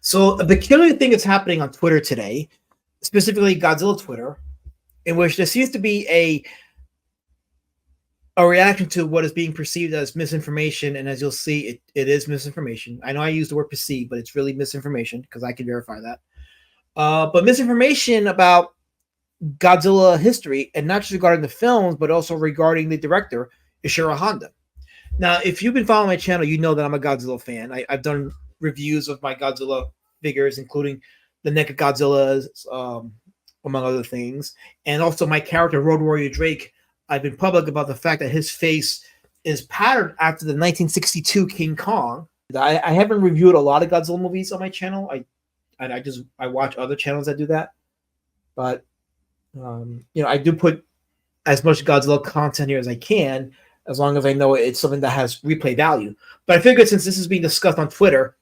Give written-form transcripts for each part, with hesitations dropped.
So a peculiar thing is happening on Twitter today, specifically Godzilla Twitter, in which there seems to be a reaction to what is being perceived as misinformation. And as you'll see, it is misinformation. I know I use the word perceived, but it's really misinformation because I can verify that. But misinformation about Godzilla history, and not just regarding the films, but also regarding the director, Ishiro Honda. Now, if you've been following my channel, you know that I'm a Godzilla fan. I've done reviews of my Godzilla figures, including the NECA Godzillas, among other things. And also my character, Road Warrior Drake. I've been public about the fact that his face is patterned after the 1962 King Kong. I haven't reviewed a lot of Godzilla movies on my channel. I watch other channels that do that. But, I do put as much Godzilla content here as I can, as long as I know it's something that has replay value. But I figured since this is being discussed on Twitter,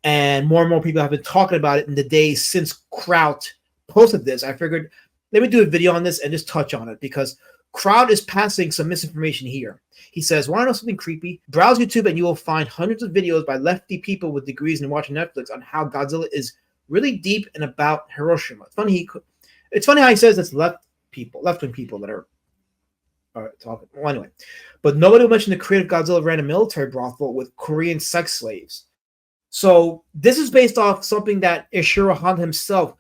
and more people have been talking about it in the days since Kraut posted this, I figured let me do a video on this and just touch on it, because Kraut is passing some misinformation here. He says, want to know something creepy? Browse YouTube and you will find hundreds of videos by lefty people with degrees in watching Netflix on how Godzilla is really deep and about Hiroshima. It's funny how he says it's left-wing people that are talking. Well, anyway, but nobody will mention the creative Godzilla ran a military brothel with Korean sex slaves. So this is based off something that Ishiro Honda himself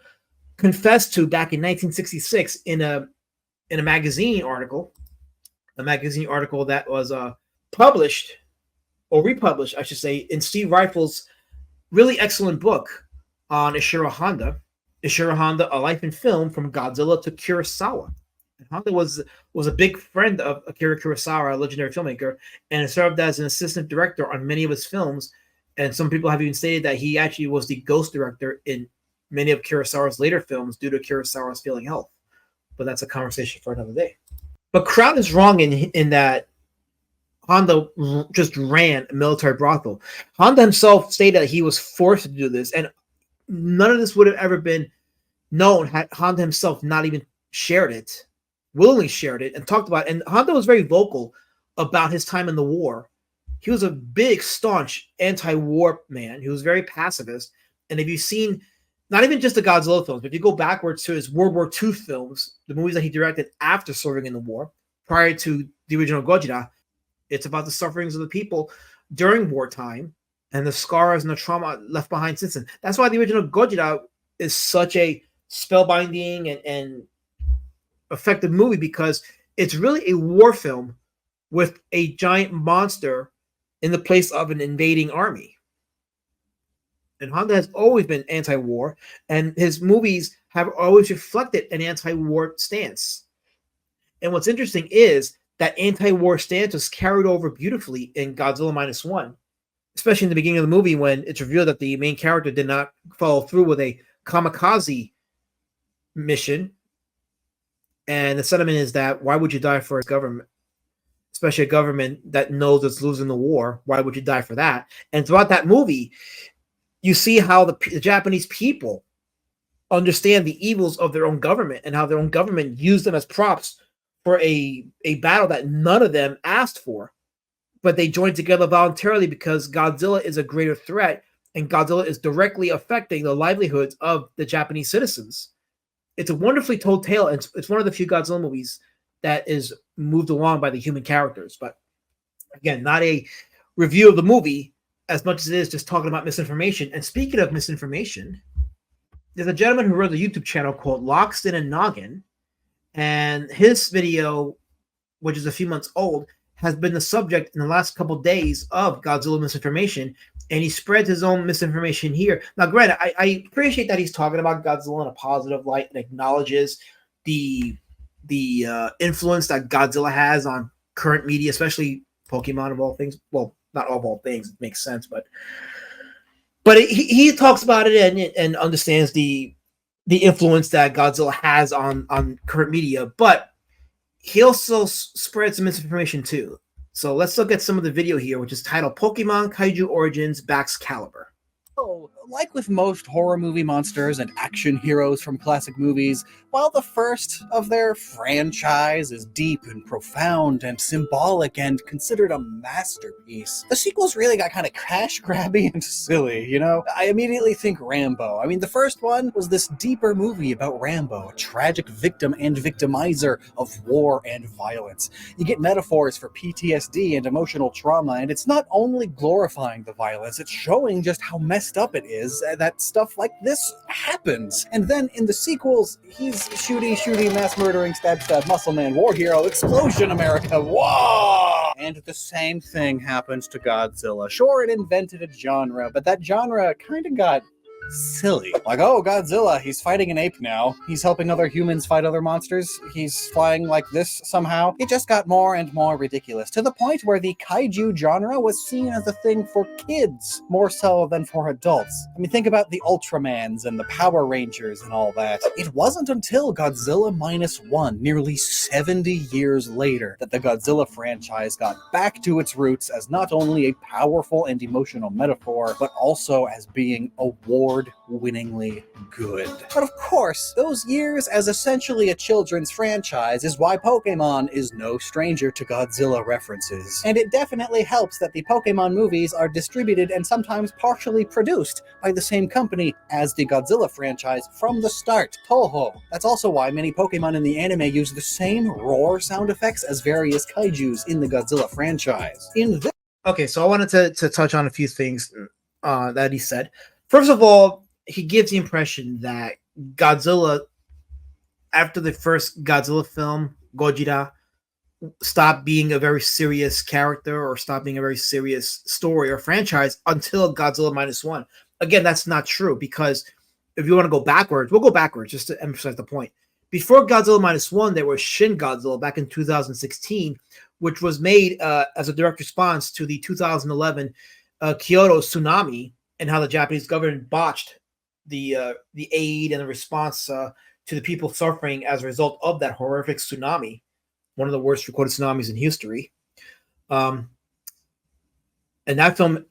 confessed to back in 1966 in a magazine article, that was published or republished, I should say, in Steve Rifle's really excellent book on Ishiro Honda, A Life in Film from Godzilla to Kurosawa. And Honda was a big friend of Akira Kurosawa, a legendary filmmaker, and served as an assistant director on many of his films. And some people have even stated that he actually was the ghost director in many of Kurosawa's later films due to Kurosawa's failing health. But that's a conversation for another day. But Kraut is wrong in that Honda just ran a military brothel. Honda himself stated that he was forced to do this, and none of this would have ever been known had Honda himself not even willingly shared it, and talked about it. And Honda was very vocal about his time in the war. He was a big, staunch anti-war man. He was very pacifist. And if you've seen, not even just the Godzilla films, but if you go backwards to his World War II films, the movies that he directed after serving in the war, prior to the original Godzilla, it's about the sufferings of the people during wartime and the scars and the trauma left behind since then. That's why the original Godzilla is such a spellbinding and effective movie, because it's really a war film with a giant monster in the place of an invading army. And Honda has always been anti-war, and his movies have always reflected an anti-war stance. And what's interesting is that anti-war stance was carried over beautifully in Godzilla -1, especially in the beginning of the movie when it's revealed that the main character did not follow through with a kamikaze mission. And the sentiment is that, why would you die for a government, especially a government that knows it's losing the war? Why would you die for that? And throughout that movie, you see how the Japanese people understand the evils of their own government and how their own government used them as props for a battle that none of them asked for. But they joined together voluntarily because Godzilla is a greater threat, and Godzilla is directly affecting the livelihoods of the Japanese citizens. It's a wonderfully told tale, and it's one of the few Godzilla movies that is moved along by the human characters. But again, not a review of the movie as much as it is just talking about misinformation. And speaking of misinformation, there's a gentleman who runs a YouTube channel called Lockstin and Gnoggin, and his video, which is a few months old, has been the subject in the last couple of days of Godzilla misinformation, and he spreads his own misinformation here. Now, granted, I appreciate that he's talking about Godzilla in a positive light and acknowledges the influence that Godzilla has on current media, especially Pokemon of all things. Well, not of all things, it makes sense, but he talks about it and understands the influence that Godzilla has on current media, but he also spreads some misinformation too. So let's look at some of the video here, which is titled Pokemon Kaiju Origins Baxcalibur. So like with most horror movie monsters and action heroes from classic movies, while the first of their franchise is deep and profound and symbolic and considered a masterpiece, the sequels really got kind of cash grabby and silly, you know? I immediately think Rambo. I mean, the first one was this deeper movie about Rambo, a tragic victim and victimizer of war and violence. You get metaphors for PTSD and emotional trauma, and it's not only glorifying the violence, it's showing just how messed up it is that stuff like this happens. And then in the sequels, he's shooty, mass murdering, stab, muscle man, war hero, explosion America, whoa! And the same thing happens to Godzilla. Sure, it invented a genre, but that genre kind of got silly. Like, oh, Godzilla, he's fighting an ape now. He's helping other humans fight other monsters. He's flying like this somehow. It just got more and more ridiculous, to the point where the kaiju genre was seen as a thing for kids, more so than for adults. I mean, think about the Ultramans and the Power Rangers and all that. It wasn't until Godzilla -1, nearly 70 years later, that the Godzilla franchise got back to its roots as not only a powerful and emotional metaphor, but also as being award-winningly good. But of course, those years as essentially a children's franchise is why Pokemon is no stranger to Godzilla references. And it definitely helps that the Pokemon movies are distributed and sometimes partially produced by the same company as the Godzilla franchise from the start, Toho. That's also why many Pokemon in the anime use the same roar sound effects as various kaijus in the Godzilla franchise. Okay, so I wanted to touch on a few things that he said. First of all, he gives the impression that Godzilla, after the first Godzilla film, Gojira, stopped being a very serious character or stopped being a very serious story or franchise until Godzilla -1. Again, that's not true, because if you want to go backwards, we'll go backwards just to emphasize the point. Before Godzilla -1, there was Shin Godzilla back in 2016, which was made as a direct response to the 2011 Kyoto tsunami, and how the Japanese government botched the aid and the response to the people suffering as a result of that horrific tsunami, one of the worst recorded tsunamis in history. And that film,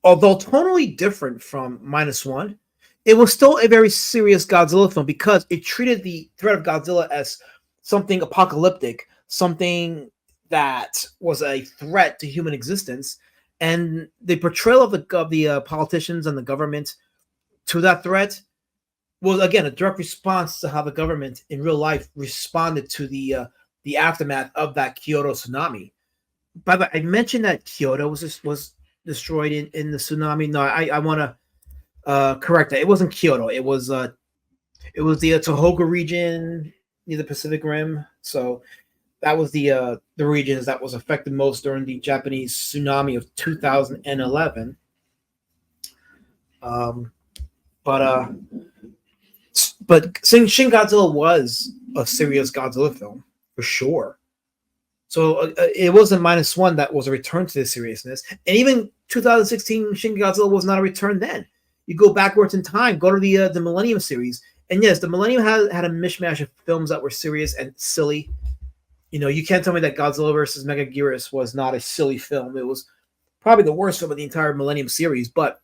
although tonally different from -1, it was still a very serious Godzilla film, because it treated the threat of Godzilla as something apocalyptic, something that was a threat to human existence. And the portrayal of the politicians and the government to that threat was, again, a direct response to how the government in real life responded to the aftermath of that Kyoto tsunami. By the way, I mentioned that Kyoto was destroyed in the tsunami. No, I want to correct that. It wasn't Kyoto. It was the Tohoku region near the Pacific Rim. So that was the regions that was affected most during the Japanese tsunami of 2011. But Shin Godzilla was a serious Godzilla film for sure. So it wasn't -1 that was a return to the seriousness, and even 2016 Shin Godzilla was not a return then. You go backwards in time, go to the Millennium series, and yes, the Millennium had a mishmash of films that were serious and silly. You know, you can't tell me that Godzilla versus Megaguirus was not a silly film. It was probably the worst film of the entire Millennium series. But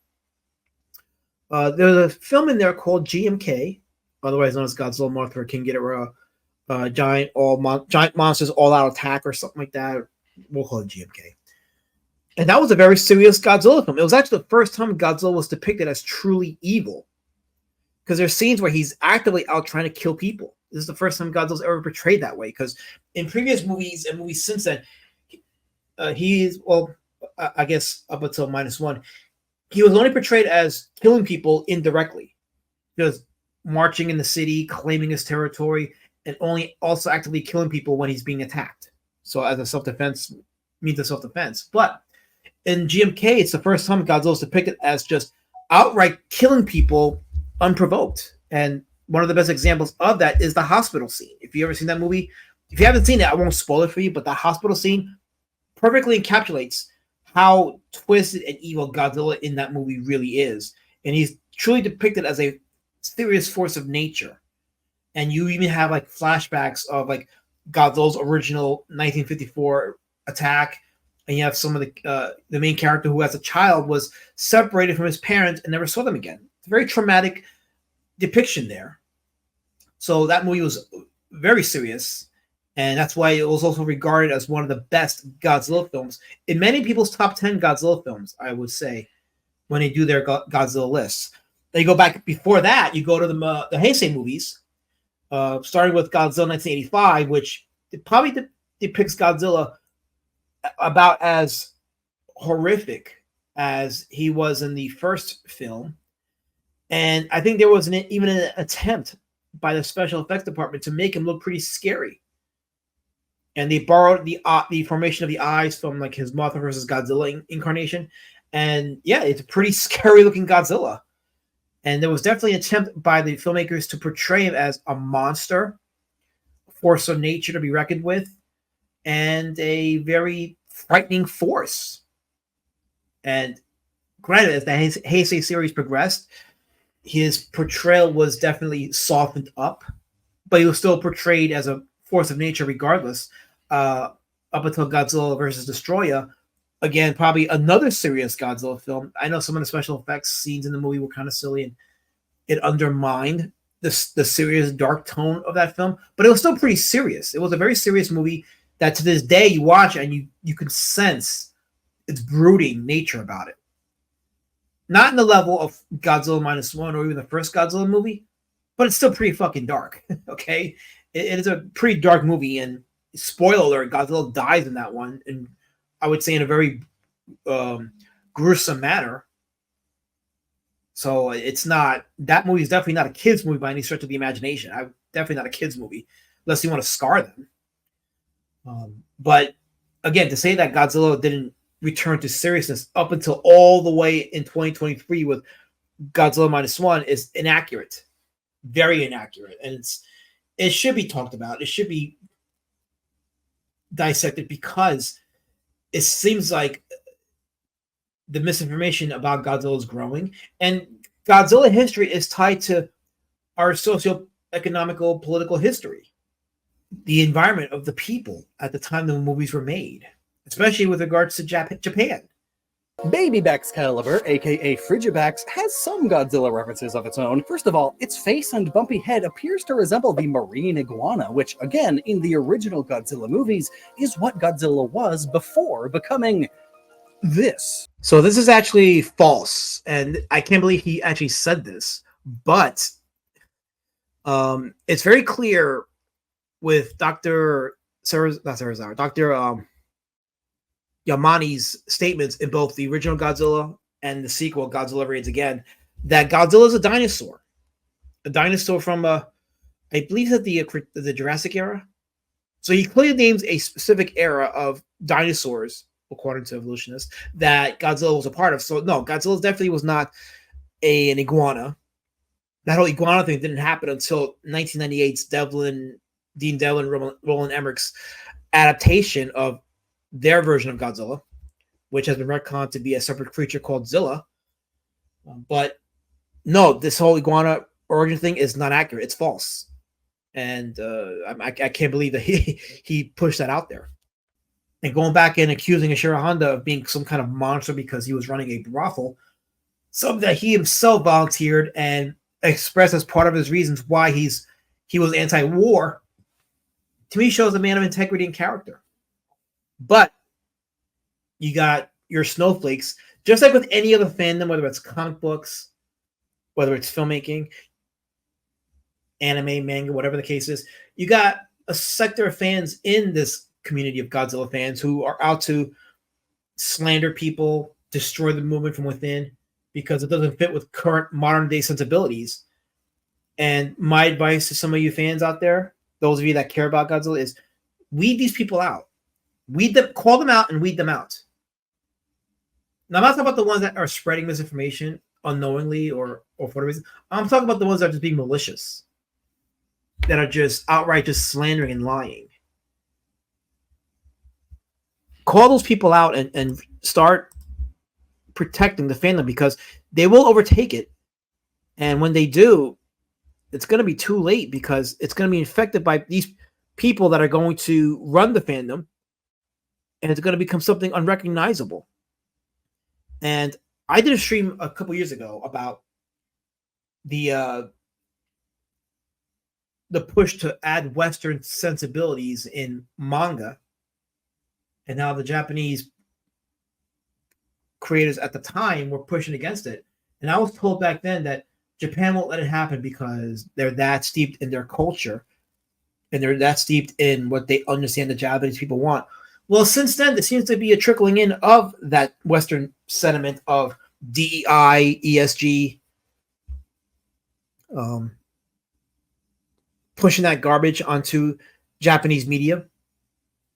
there's a film in there called GMK, otherwise known as Godzilla Mothra King Ghidorah, Giant Monsters All Out Attack, or something like that. We'll call it GMK. And that was a very serious Godzilla film. It was actually the first time Godzilla was depicted as truly evil, because there's scenes where he's actively out trying to kill people. This is the first time Godzilla's ever portrayed that way, because in previous movies and movies since then, I guess up until -1, he was only portrayed as killing people indirectly, just marching in the city, claiming his territory, and only also actively killing people when he's being attacked. So as a self-defense, means of self-defense. But in GMK, it's the first time Godzilla's depicted as just outright killing people unprovoked. And one of the best examples of that is the hospital scene. If you ever seen that movie, if you haven't seen it, I won't spoil it for you, but the hospital scene perfectly encapsulates how twisted and evil Godzilla in that movie really is. And he's truly depicted as a serious force of nature. And you even have like flashbacks of like Godzilla's original 1954 attack and you have some of the main character who, as a child, was separated from his parents and never saw them again. It's a very traumatic depiction there. So that movie was very serious, and that's why it was also regarded as one of the best Godzilla films in many people's top 10 Godzilla films, I would say, when they do their Godzilla lists. They go back before that. You go to the Heisei movies, starting with Godzilla 1985, which probably depicts Godzilla about as horrific as he was in the first film. And I think there was even an attempt by the special effects department to make him look pretty scary. And they borrowed the formation of the eyes from like his Mothra versus Godzilla incarnation. And yeah, it's a pretty scary looking Godzilla. And there was definitely an attempt by the filmmakers to portray him as a monster, a force of nature to be reckoned with, and a very frightening force. And granted, as the Heisei series progressed, his portrayal was definitely softened up, but he was still portrayed as a force of nature regardless, up until Godzilla versus Destroyer. Again, probably another serious Godzilla film. I know some of the special effects scenes in the movie were kind of silly, and it undermined the serious dark tone of that film, but it was still pretty serious. It was a very serious movie that to this day you watch and you can sense its brooding nature about it. Not in the level of Godzilla -1 or even the first Godzilla movie, but it's still pretty fucking dark. Okay, it is a pretty dark movie, and spoiler alert, Godzilla dies in that one, and I would say in a very gruesome manner. So it's not, that movie is definitely not a kid's movie by any stretch of the imagination. Definitely not a kid's movie, unless you want to scar them. But again, to say that Godzilla didn't return to seriousness up until all the way in 2023 with Godzilla -1 is inaccurate, very inaccurate, and it should be talked about. It should be dissected because it seems like the misinformation about Godzilla is growing, and Godzilla history is tied to our socio-economical political history, the environment of the people at the time the movies were made, especially with regards to Japan. Babyback's Caliber, aka Frigibax, has some Godzilla references of its own. First of all, its face and bumpy head appears to resemble the marine iguana, which, again, in the original Godzilla movies, is what Godzilla was before becoming this. So this is actually false, and I can't believe he actually said this, but it's very clear with Dr. Yamani's statements in both the original Godzilla and the sequel, Godzilla Raids Again, that Godzilla is a dinosaur from, I believe that the Jurassic era. So he clearly names a specific era of dinosaurs, according to evolutionists, that Godzilla was a part of. So no, Godzilla definitely was not an iguana. That whole iguana thing didn't happen until 1998's Dean Devlin, Roland Emmerich's adaptation of their version of Godzilla, which has been retconned to be a separate creature called Zilla. But no, this whole iguana origin thing is not accurate. It's false. And I can't believe that he pushed that out there. And going back and accusing Ishiro Honda of being some kind of monster because he was running a brothel, something that he himself volunteered and expressed as part of his reasons why he was anti-war, to me shows a man of integrity and character. But you got your snowflakes, just like with any other fandom, whether it's comic books, whether it's filmmaking, anime, manga, whatever the case is, you got a sector of fans in this community of Godzilla fans who are out to slander people, destroy the movement from within because it doesn't fit with current modern day sensibilities. And my advice to some of you fans out there, those of you that care about Godzilla, is weed these people out. Weed them, call them out and weed them out. Now, I'm not talking about the ones that are spreading misinformation unknowingly or for whatever reason. I'm talking about the ones that are just being malicious, that are just outright just slandering and lying. Call those people out and start protecting the fandom, because they will overtake it. And when they do, it's going to be too late, because it's going to be infected by these people that are going to run the fandom, and it's going to become something unrecognizable. And I did a stream a couple years ago about the push to add Western sensibilities in manga, and how the Japanese creators at the time were pushing against it. And I was told back then that Japan won't let it happen because they're that steeped in their culture and they're that steeped in what they understand the Japanese people want. Well, since then, there seems to be a trickling in of that Western sentiment of DEI, ESG, pushing that garbage onto Japanese media.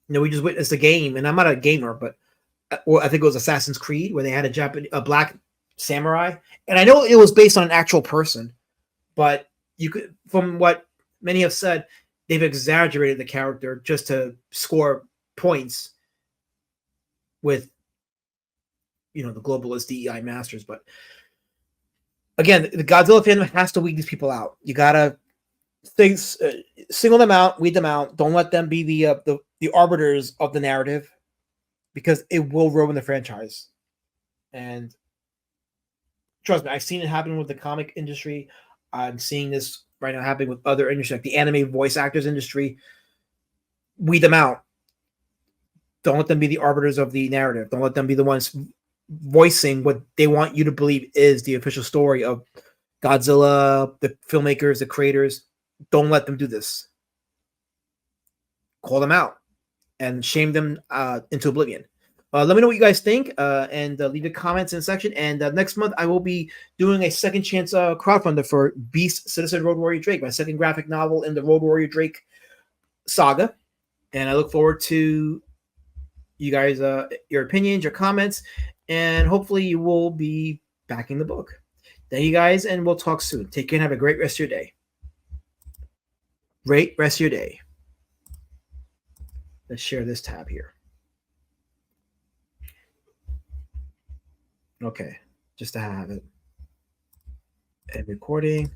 We just witnessed a game, and I'm not a gamer, but I think it was Assassin's Creed, where they had a black samurai, and I know it was based on an actual person, but you could, from what many have said, they've exaggerated the character just to score points with, the globalist DEI masters. But again, the Godzilla fandom has to weed these people out. You gotta single them out, weed them out. Don't let them be the arbiters of the narrative, because it will ruin the franchise. And trust me, I've seen it happen with the comic industry. I'm seeing this right now happening with other industries, like the anime voice actors industry. Weed them out. Don't let them be the arbiters of the narrative. Don't let them be the ones voicing what they want you to believe is the official story of Godzilla, the filmmakers, the creators. Don't let them do this. Call them out and shame them into oblivion. Let me know what you guys think, and leave the comments in the section. And next month, I will be doing a second chance crowdfunder for Beast Citizen Road Warrior Drake, my second graphic novel in the Road Warrior Drake saga. And I look forward to you guys, your opinions, your comments, and hopefully you will be backing the book. Thank you guys, and we'll talk soon. Take care and have a great rest of your day. Great rest of your day. Let's share this tab here. Okay, just to have it. And recording.